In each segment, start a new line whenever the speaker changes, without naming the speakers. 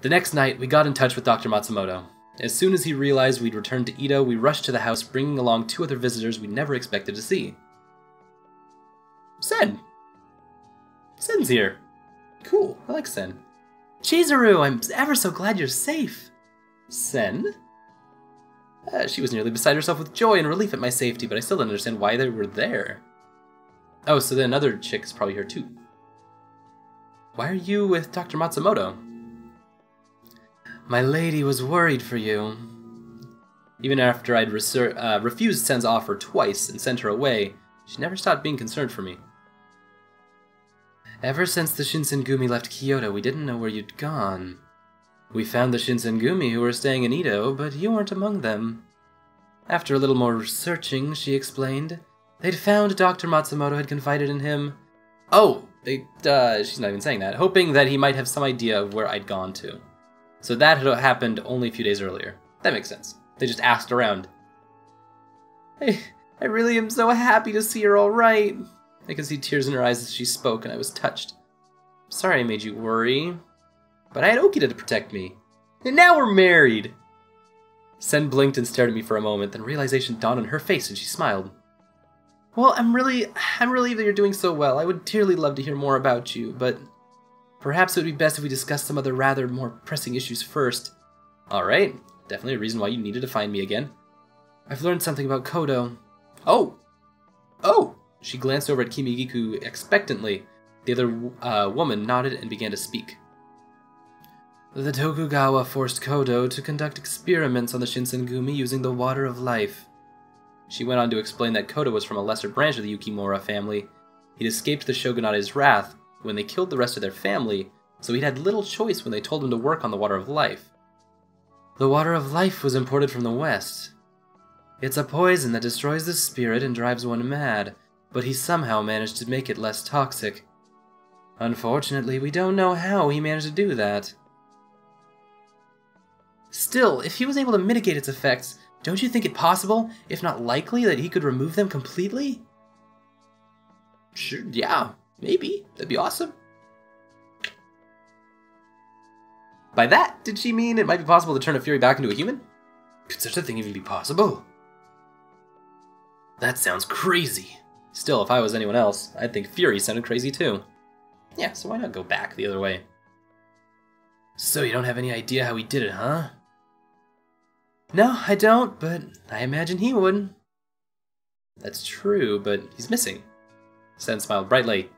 The next night, we got in touch with Dr. Matsumoto. As soon as he realized we'd returned to Ito, we rushed to the house, bringing along 2 other visitors we never expected to see. Sen! Sen's here. Cool, I like Sen. Chizuru, I'm ever so glad you're safe. Sen? She was nearly beside herself with joy and relief at my safety, but I still don't understand why they were there. Oh, so then another chick is probably here too. Why are you with Dr. Matsumoto? My lady was worried for you. Even after I'd refused Sen's offer twice and sent her away, she never stopped being concerned for me. Ever since the Shinsengumi left Kyoto, we didn't know where you'd gone. We found the Shinsengumi who were staying in Ito, but you weren't among them. After a little more searching, she explained, they'd found Dr. Matsumoto had confided in him. Oh, she's not even saying that, hoping that he might have some idea of where I'd gone to. So that had happened only a few days earlier. That makes sense. They just asked around. I really am so happy to see her all right. I could see tears in her eyes as she spoke, and I was touched. Sorry I made you worry, but I had Okita to protect me. And now we're married! Sen blinked and stared at me for a moment, then realization dawned on her face and she smiled. Well, I'm relieved that you're doing so well. I would dearly love to hear more about you, but perhaps it would be best if we discuss some other rather more pressing issues first. Alright, definitely a reason why you needed to find me again. I've learned something about Kodo. Oh! She glanced over at Kimigiku expectantly. The other woman nodded and began to speak. The Tokugawa forced Kodo to conduct experiments on the Shinsengumi using the water of life. She went on to explain that Kodo was from a lesser branch of the Yukimura family. He'd escaped the shogunate's wrath when they killed the rest of their family, so he'd had little choice when they told him to work on the water of life. The water of life was imported from the west. It's a poison that destroys the spirit and drives one mad, but he somehow managed to make it less toxic. Unfortunately, we don't know how he managed to do that. Still, if he was able to mitigate its effects, don't you think it possible, if not likely, that he could remove them completely? Sure, yeah, maybe. That'd be awesome. By that, did she mean it might be possible to turn a Fury back into a human? Could such a thing even be possible? That sounds crazy. Still, if I was anyone else, I'd think Fury sounded crazy too. Yeah, so why not go back the other way? So you don't have any idea how he did it, huh? No, I don't, but I imagine he would. That's true, but he's missing. Sen smiled brightly.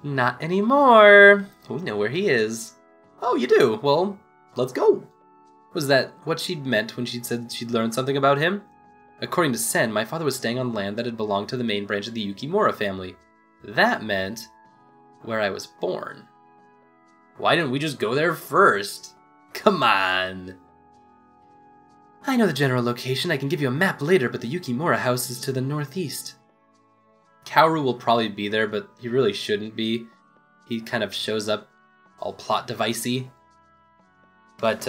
Not anymore. We know where he is. Oh, you do? Well, let's go. Was that what she'd meant when she said she'd learned something about him? According to Sen, my father was staying on land that had belonged to the main branch of the Yukimura family. That meant where I was born. Why didn't we just go there first? Come on. I know the general location. I can give you a map later, but the Yukimura house is to the northeast. Kaoru will probably be there, but he really shouldn't be. He kind of shows up all plot device-y. But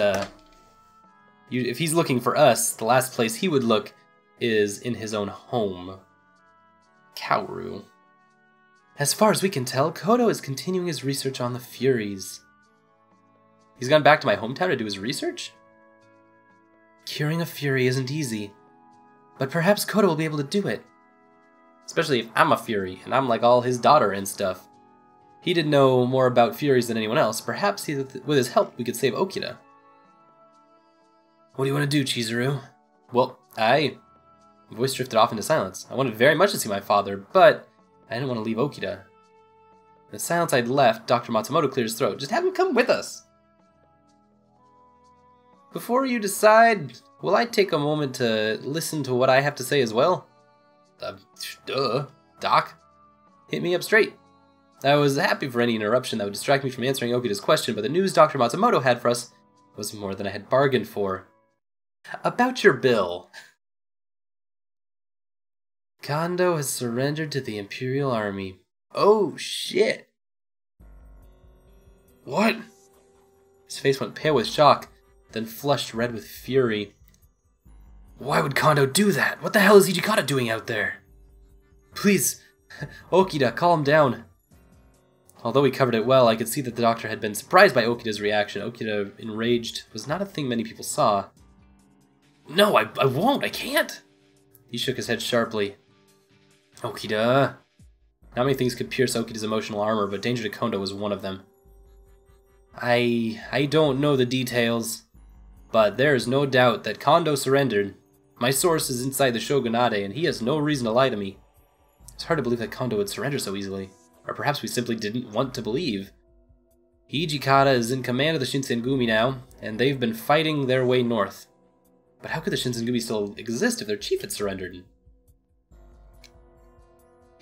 if he's looking for us, the last place he would look is in his own home. Kaoru. As far as we can tell, Kodo is continuing his research on the Furies. He's gone back to my hometown to do his research? Curing a Fury isn't easy, but perhaps Kodo will be able to do it. Especially if I'm a Fury, and I'm like all his daughter and stuff. He did know more about Furies than anyone else. Perhaps with his help we could save Okita. What do you want to do, Chizuru? Well, My voice drifted off into silence. I wanted very much to see my father, but I didn't want to leave Okita. In the silence I'd left, Dr. Matsumoto cleared his throat. Just have him come with us. Before you decide, will I take a moment to listen to what I have to say as well? Duh. Doc. Hit me up straight. I was happy for any interruption that would distract me from answering Okita's question, but the news Dr. Matsumoto had for us was more than I had bargained for. About your bill. Kondo has surrendered to the Imperial Army. Oh, shit. What? His face went pale with shock, then flushed red with fury. Why would Kondo do that? What the hell is Hijikata doing out there? Please, Okita, calm down. Although he covered it well, I could see that the doctor had been surprised by Okida's reaction. Okida, enraged, was not a thing many people saw. No, I won't, I can't! He shook his head sharply. Okida. Not many things could pierce Okida's emotional armor, but danger to Kondo was one of them. I don't know the details, but there is no doubt that Kondo surrendered. My source is inside the Shogunate, and he has no reason to lie to me. It's hard to believe that Kondo would surrender so easily. Or perhaps we simply didn't want to believe. Hijikata is in command of the Shinsengumi now, and they've been fighting their way north. But how could the Shinsengumi still exist if their chief had surrendered?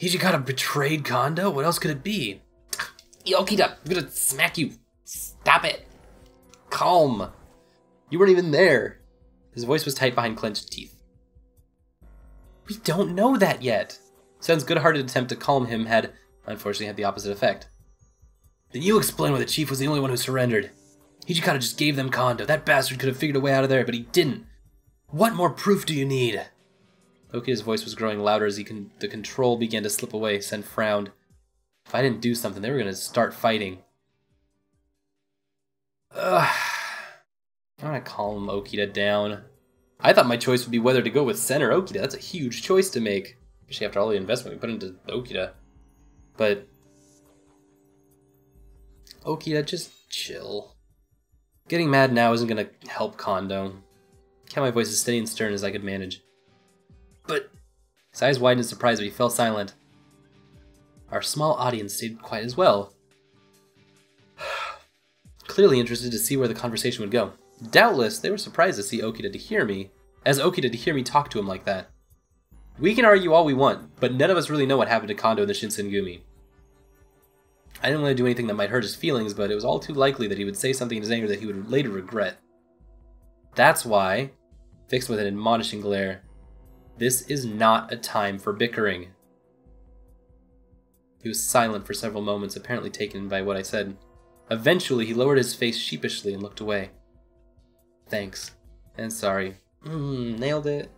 Hijikata betrayed Kondo? What else could it be? Okida, I'm gonna smack you. Stop it. Calm. You weren't even there. His voice was tight behind clenched teeth. We don't know that yet. Sen's good-hearted attempt to calm him had, unfortunately, had the opposite effect. Then you explain why the chief was the only one who surrendered. Hijikata just gave them Kondo. That bastard could have figured a way out of there, but he didn't. What more proof do you need? Okida's voice was growing louder as the control began to slip away. Sen frowned. If I didn't do something, they were going to start fighting. Ugh. I'm going to calm Okida down. I thought my choice would be whether to go with Sen or Okida. That's a huge choice to make. Especially after all the investment we put into Okida. But Okida, just chill. Getting mad now isn't going to help Kondo. Kept my voice as steady and stern as I could manage. But his eyes widened in surprise, but he fell silent. Our small audience stayed quiet as well. Clearly interested to see where the conversation would go. Doubtless, they were surprised to see Okida to hear me, as Okida to hear me talk to him like that. We can argue all we want, but none of us really know what happened to Kondo and the Shinsengumi. I didn't want to do anything that might hurt his feelings, but it was all too likely that he would say something in his anger that he would later regret. That's why, fixed with an admonishing glare, this is not a time for bickering. He was silent for several moments, apparently taken by what I said. Eventually, he lowered his face sheepishly and looked away. Thanks. And sorry. Nailed it.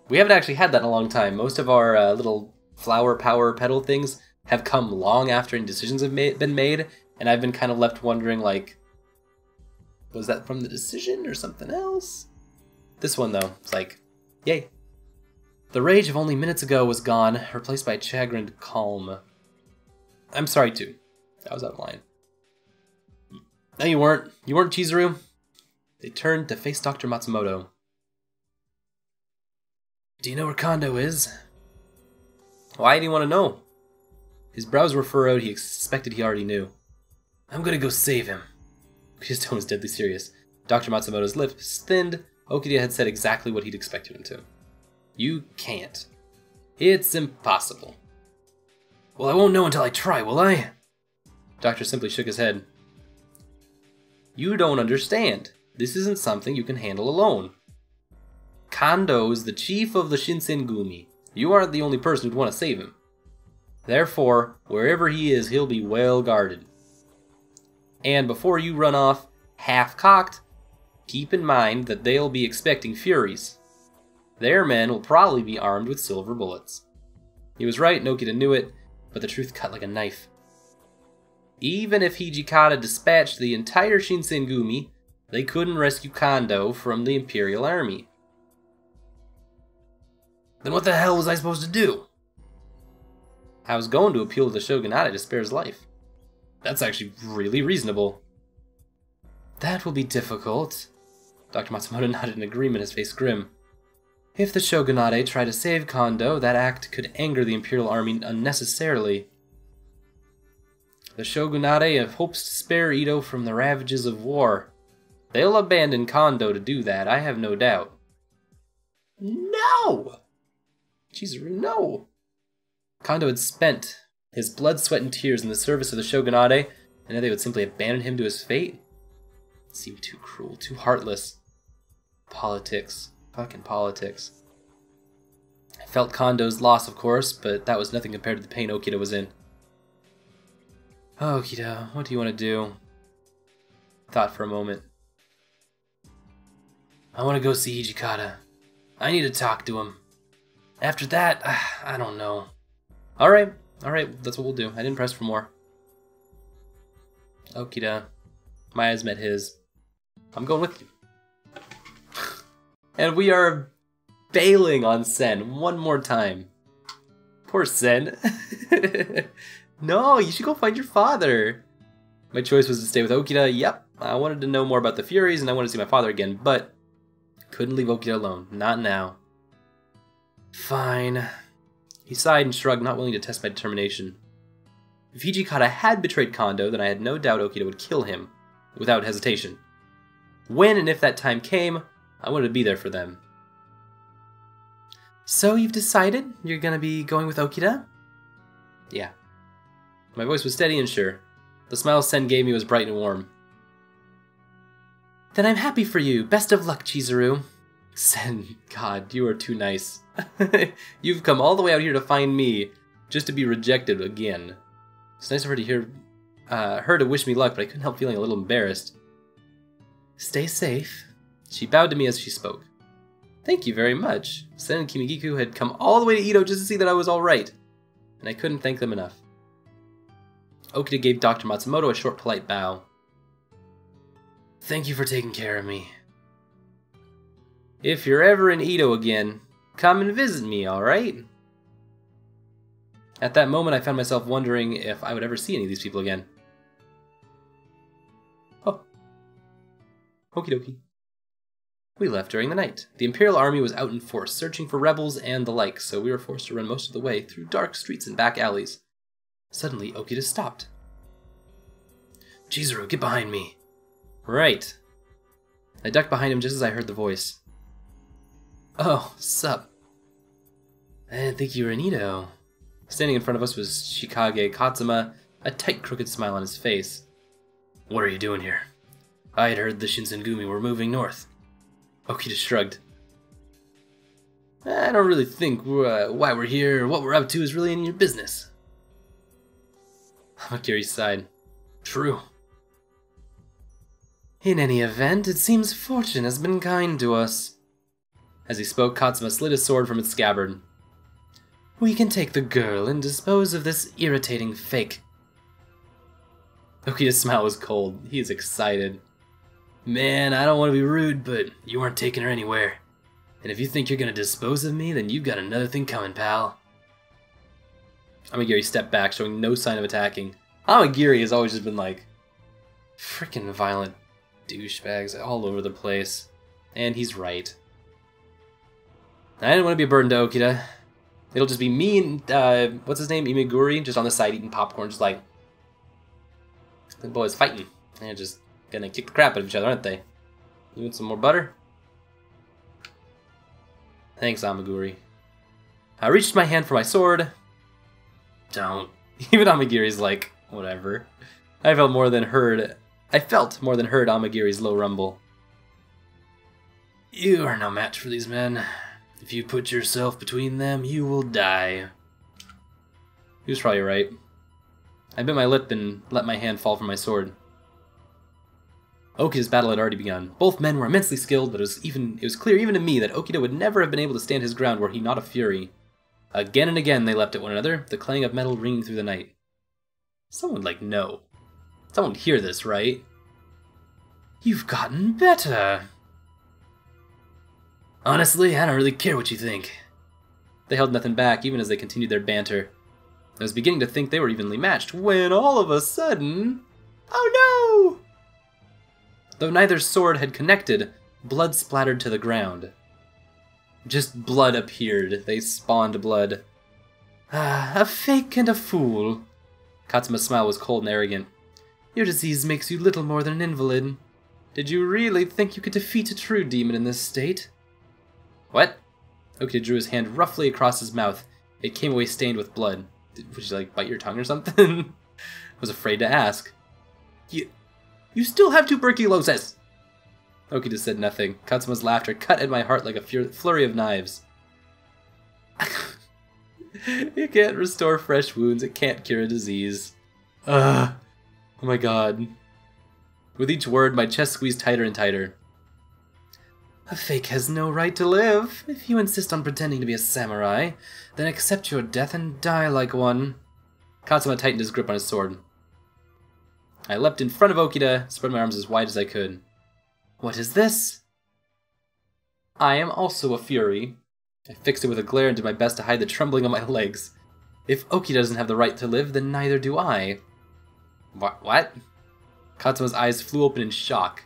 We haven't actually had that in a long time. Most of our little flower power petal things have come long after decisions have been made, and I've been kind of left wondering, like, was that from the decision or something else? This one, though, it's like, yay. The rage of only minutes ago was gone, replaced by chagrined calm. I'm sorry, too. That was out of line. No, you weren't. You weren't, Chizuru. They turned to face Dr. Matsumoto. Do you know where Kondo is? Why do you want to know? His brows were furrowed. He expected he already knew. I'm gonna go save him. His tone was deadly serious. Dr. Matsumoto's lips thinned. Okida had said exactly what he'd expected him to. You can't. It's impossible. Well, I won't know until I try, will I? Doctor simply shook his head. You don't understand. This isn't something you can handle alone. Kondo is the chief of the Shinsengumi. You aren't the only person who'd want to save him. Therefore, wherever he is, he'll be well guarded. And before you run off, half-cocked, keep in mind that they'll be expecting Furies. Their men will probably be armed with silver bullets. He was right, Okida knew it, but the truth cut like a knife. Even if Hijikata dispatched the entire Shinsengumi, they couldn't rescue Kondo from the Imperial Army. Then what the hell was I supposed to do? I was going to appeal to the Shogunate to spare his life. That's actually really reasonable. That will be difficult. Dr. Matsumoto nodded in agreement, his face grim. If the Shogunate try to save Kondo, that act could anger the Imperial Army unnecessarily. The Shogunate hopes to spare Ito from the ravages of war. They'll abandon Kondo to do that, I have no doubt. No! Chizuru, no! Kondo had spent his blood, sweat, and tears in the service of the Shogunate, and now they would simply abandon him to his fate? It seemed too cruel, too heartless. Politics. Fucking politics. I felt Kondo's loss, of course, but that was nothing compared to the pain Okida was in. Okida, what do you want to do? I thought for a moment. I want to go see Hijikata. I need to talk to him. After that, I don't know. Alright, Alright, that's what we'll do. I didn't press for more. Okita. My eyes met his. I'm going with you. And we are bailing on Sen one more time. Poor Sen. No, you should go find your father. My choice was to stay with Okita. Yep, I wanted to know more about the Furies and I wanted to see my father again, but couldn't leave Okita alone. Not now. Fine. He sighed and shrugged, not willing to test my determination. If Hijikata had betrayed Kondo, then I had no doubt Okita would kill him, without hesitation. When and if that time came, I wanted to be there for them. So you've decided you're gonna be going with Okita? Yeah. My voice was steady and sure. The smile Sen gave me was bright and warm. Then I'm happy for you. Best of luck, Chizuru. Sen, God, you are too nice. You've come all the way out here to find me, just to be rejected again. It's nice of her to hear, her to wish me luck, but I couldn't help feeling a little embarrassed. Stay safe. She bowed to me as she spoke. Thank you very much. Sen and Kimigiku had come all the way to Ito just to see that I was alright, and I couldn't thank them enough. Okita gave Dr. Matsumoto a short, polite bow. Thank you for taking care of me. If you're ever in Ito again, come and visit me, alright? At that moment, I found myself wondering if I would ever see any of these people again. Oh. Okie dokie. We left during the night. The Imperial Army was out in force, searching for rebels and the like, so we were forced to run most of the way through dark streets and back alleys. Suddenly, Okita stopped. Chizuru, get behind me. Right. I ducked behind him just as I heard the voice. Oh, sup. I didn't think you were in Ito. Standing in front of us was Shikage Katsuma, a tight, crooked smile on his face. What are you doing here? I had heard the Shinsengumi were moving north. Okita shrugged. I don't really think why we're here or what we're up to is really any of your business. Hamakiri sighed. True. In any event, it seems fortune has been kind to us. As he spoke, Katsuma slid his sword from its scabbard. We can take the girl and dispose of this irritating fake. Okita's smile was cold. He is excited. Man, I don't want to be rude, but you aren't taking her anywhere. And if you think you're gonna dispose of me, then you've got another thing coming, pal. Amagiri stepped back, showing no sign of attacking. Amagiri has always just been like freaking violent douchebags all over the place. And he's right. I didn't want to be a burden to Okita. It'll just be me and, what's his name? Imiguri, just on the side eating popcorn, just like... The boys fighting. They're just gonna kick the crap out of each other, aren't they? You want some more butter? Thanks, Amaguri. I reached my hand for my sword. Don't. Even Amagiri's like, whatever. I felt more than heard Amagiri's low rumble. You are no match for these men. If you put yourself between them, you will die. He was probably right. I bit my lip and let my hand fall from my sword. Okita's battle had already begun. Both men were immensely skilled, but it was clear even to me that Okita would never have been able to stand his ground were he not a fury. Again and again they leapt at one another, the clang of metal ringing through the night. Someone would like know. Someone would hear this, right? You've gotten better. Honestly, I don't really care what you think. They held nothing back, even as they continued their banter. I was beginning to think they were evenly matched, when all of a sudden... Oh no! Though neither sword had connected, blood splattered to the ground. Just blood appeared. They spawned blood. Ah, a fake and a fool. Katsuma's smile was cold and arrogant. Your disease makes you little more than an invalid. Did you really think you could defeat a true demon in this state? What? Okita drew his hand roughly across his mouth. It came away stained with blood. Would you like bite your tongue or something? I was afraid to ask. You still have tuberculosis! Okita said nothing. Katsuma's laughter cut at my heart like a flurry of knives. It can't restore fresh wounds. It can't cure a disease. Oh my god. With each word, my chest squeezed tighter and tighter. A fake has no right to live. If you insist on pretending to be a samurai, then accept your death and die like one. Katsuma tightened his grip on his sword. I leapt in front of Okita, spread my arms as wide as I could. What is this? I am also a fury. I fixed it with a glare and did my best to hide the trembling on my legs. If Okita doesn't have the right to live, then neither do I. What? Katsuma's eyes flew open in shock.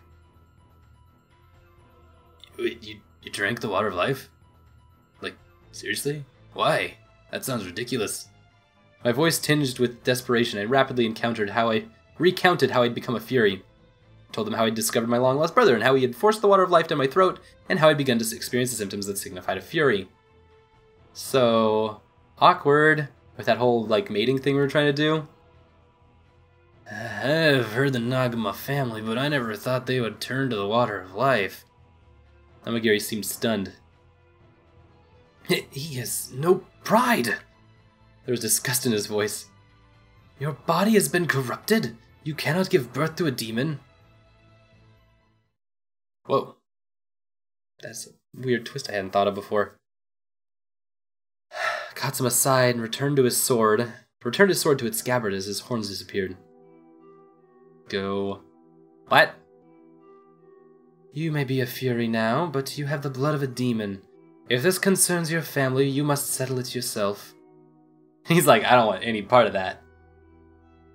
Wait, you drank the water of life? Like, seriously? Why? That sounds ridiculous. My voice tinged with desperation. I rapidly recounted how I'd become a fury. I told them how I'd discovered my long-lost brother, and how he had forced the water of life down my throat, and how I'd begun to experience the symptoms that signified a fury. So, awkward with that whole, like, mating thing we were trying to do. I've heard the Nagama family, but I never thought they would turn to the water of life. Amagiri seemed stunned. He has no pride. There was disgust in his voice. Your body has been corrupted? You cannot give birth to a demon? Whoa. That's a weird twist I hadn't thought of before. Katsuma sighed and returned his sword to its scabbard as his horns disappeared. Go. What? You may be a fury now, but you have the blood of a demon. If this concerns your family, you must settle it yourself. He's like, I don't want any part of that.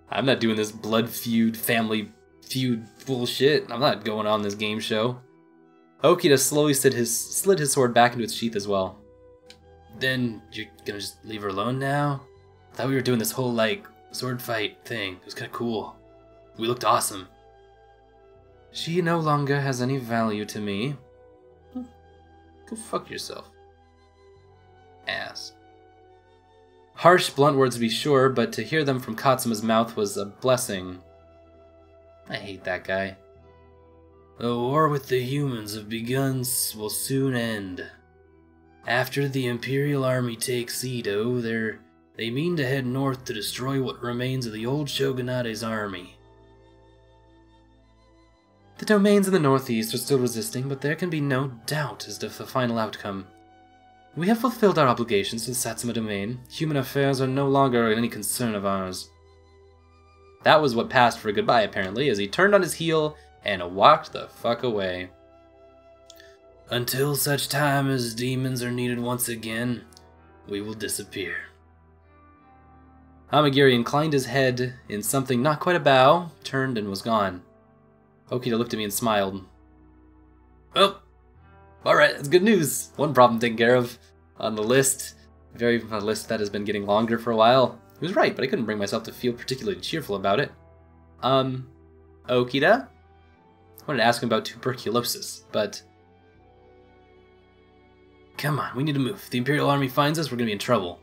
I'm not doing this blood feud, family feud bullshit. I'm not going on this game show. Okita slowly slid his sword back into its sheath as well. Then you're gonna just leave her alone now? I thought we were doing this whole, like, sword fight thing. It was kinda cool. We looked awesome. She no longer has any value to me. Go fuck yourself. Ass. Harsh, blunt words to be sure, but to hear them from Katsuma's mouth was a blessing. I hate that guy. The war with the humans will soon end. After the Imperial Army takes Edo, they mean to head north to destroy what remains of the old Shogunate's army. The domains in the northeast are still resisting, but there can be no doubt as to the final outcome. We have fulfilled our obligations to the Satsuma domain. Human affairs are no longer any concern of ours. That was what passed for a goodbye, apparently, as he turned on his heel and walked the fuck away. Until such time as demons are needed once again, we will disappear. Hamagiri inclined his head in something not quite a bow, turned and was gone. Okita looked at me and smiled. Well, alright, that's good news. One problem taken care of on the list. A list that has been getting longer for a while. He was right, but I couldn't bring myself to feel particularly cheerful about it. Okita? I wanted to ask him about tuberculosis, but... Come on, we need to move. If the Imperial Army finds us, we're gonna be in trouble.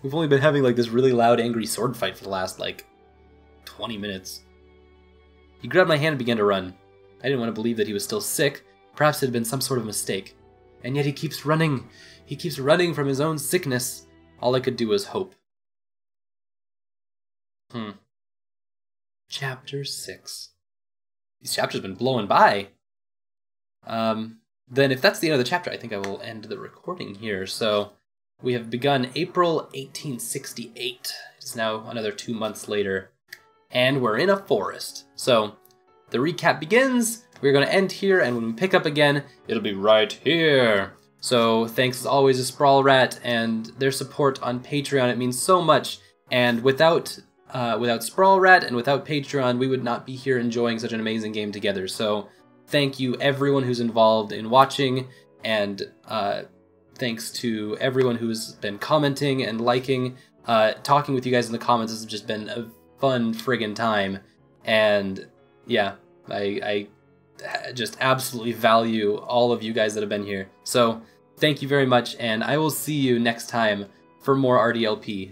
We've only been having, like, this really loud, angry sword fight for the last, like, 20 minutes. He grabbed my hand and began to run. I didn't want to believe that he was still sick. Perhaps it had been some sort of mistake. And yet he keeps running. He keeps running from his own sickness. All I could do was hope. Chapter 6. These chapters have been blowing by. Then if that's the end of the chapter, I think I will end the recording here. So we have begun April 1868. It's now another 2 months later. And we're in a forest. So, the recap begins, we're going to end here, and when we pick up again, it'll be right here. So, thanks as always to SprawlRat and their support on Patreon. It means so much, and without SprawlRat and without Patreon, we would not be here enjoying such an amazing game together. So, thank you everyone who's involved in watching, and thanks to everyone who's been commenting and liking. Talking with you guys in the comments has just been a fun friggin' time, and yeah, I just absolutely value all of you guys that have been here. So thank you very much, and I will see you next time for more RDLP.